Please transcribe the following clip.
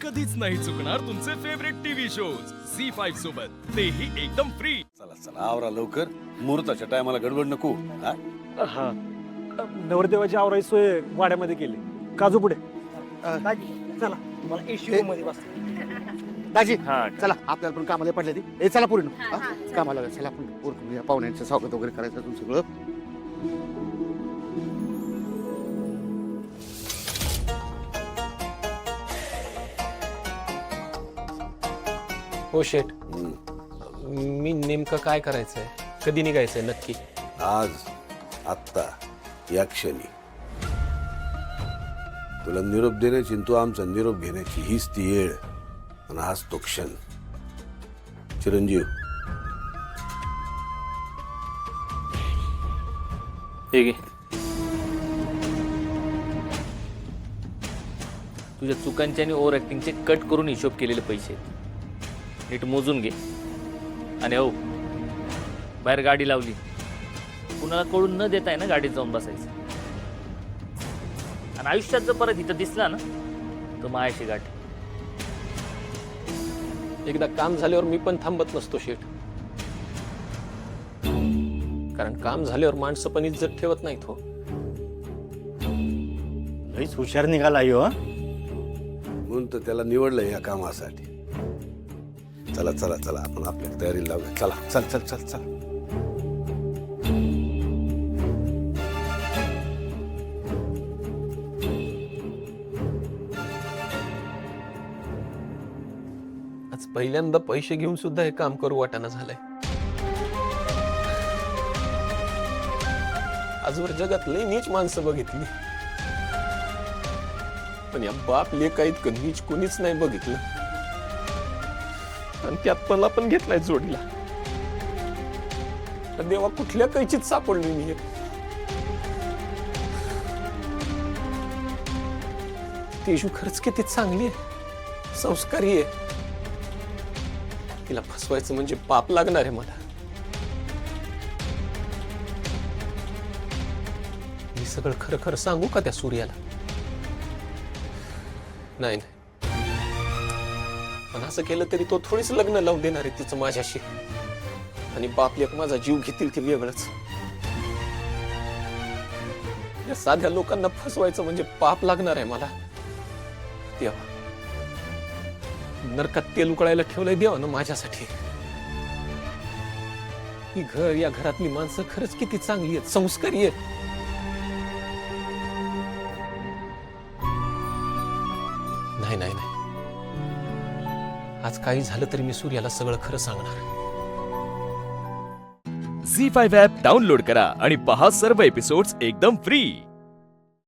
कधीच नाही चुकणार तुमचे फेवरेट टीव्ही शोज झी5 सोबत, तेही एकदम फ्री। चला चला आवरा लवकर, मुहूर्ताच्या टायमाला गडबड नको। हा? हा नवरदेवाची आवराई सोय वाड्यामध्ये केली। काजू पुढे चला मला एसी मध्ये बस दाजी हा चला आपल्याला पण कामाला पडले ती ए चला पूर्ण कामाला चला आपण उरकून या पाहुण्यांचं स्वागत वगैरे करायचं तुमचं सगळं। हो शेठ, मी नेमकं काय करायचंय, कधी निघायचंय नक्की? आज आत्ता या क्षणी तुला निरोप देण्याची आणि तू आमचा निरोप घेण्याची हीच ती येळ आणि हाच तो क्षण। चिरंजीव हे घे, तुझ्या चुकांचे आणि ओव्हर ऍक्टिंगचे कट करून हिशोब केलेले पैसे नीट मोजून घे। आणि हो, बाहेर गाडी लावली, कुणाला कळून न देता आहे ना गाडीत जाऊन बसायचं। आणि आयुष्यात जर परत इथं दिसला ना तर मायाशी गाठी। एकदा काम झाल्यावर मी पण थांबत नसतो शेठ, कारण काम झाल्यावर माणसं पण इज्जत ठेवत नाहीत हो। लईच हुशार निघाला हो। म्हणून तर त्याला निवडलं या कामासाठी। चला चला चला आपण आपल्या तयारीला लावूया। चला चल चल चल चल आज पहिल्यांदा पैसे घेऊन सुद्धा हे काम करू वाटाणा झालंय। आजवर जगात लई नीच माणसं बघितली, पण या बाप लेका इतकं नीच कोणीच नाही बघितलं। आणि त्यात मला पण घेतलाय जोडीला। तर देवा कुठल्या कैचीत सापडली मी? तेजू खरंच किती चांगली आहे, संस्कारी आहे। तिला फसवायचं म्हणजे पाप लागणार आहे मला। मी सगळं खरं खरं सांगू का त्या सूर्याला? नाही नाही, पण असं केलं तरी तो थोडीच लग्न लावून देणार आहे तिचं माझ्याशी। आणि बाप लेक माझा जीव घेतील ते वेगळंच। या साध्या लोकांना फसवायचं म्हणजे पाप लागणार आहे मला। देवा, नरकात तेल उकळायला ठेवलंय देवानं माझ्यासाठी। ही घर, या घरातली माणसं खरंच किती चांगली आहेत, संस्कारी आहेत। नाही नाही नाही, आज काही झालं तरी मी सूर्याला सगळं खरं सांगणार। झी5 ॲप डाउनलोड करा आणि पहा सर्व एपिसोड्स एकदम फ्री।